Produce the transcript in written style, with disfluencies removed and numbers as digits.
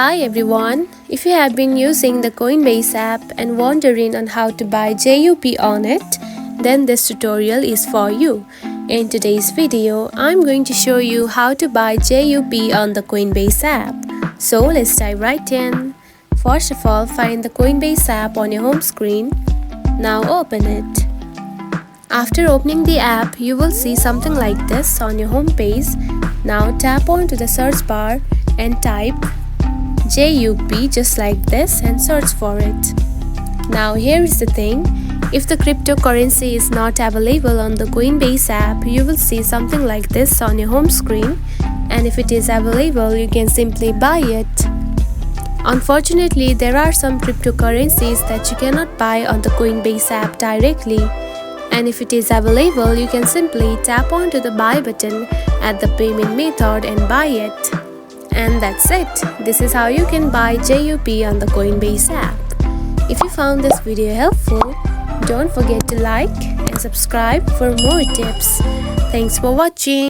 Hi everyone, if you have been using the Coinbase app and wondering on how to buy JUP on it, then this tutorial is for you. In today's video, I'm going to show you how to buy JUP on the Coinbase app. So let's dive right in. First of all, find the Coinbase app on your home screen. Now open it. After opening the app, you will see something like this on your home page. Now tap onto the search bar and type JUP just like this and search for it. Now here is the thing, if the cryptocurrency is not available on the Coinbase app, you will see something like this on your home screen, and if it is available, you can simply buy it. Unfortunately, there are some cryptocurrencies that you cannot buy on the Coinbase app directly, and if it is available, you can simply tap onto the buy button at the payment method and buy it. And that's it. This is how you can buy JUP on the Coinbase app. If you found this video helpful, don't forget to like and subscribe for more tips. Thanks for watching.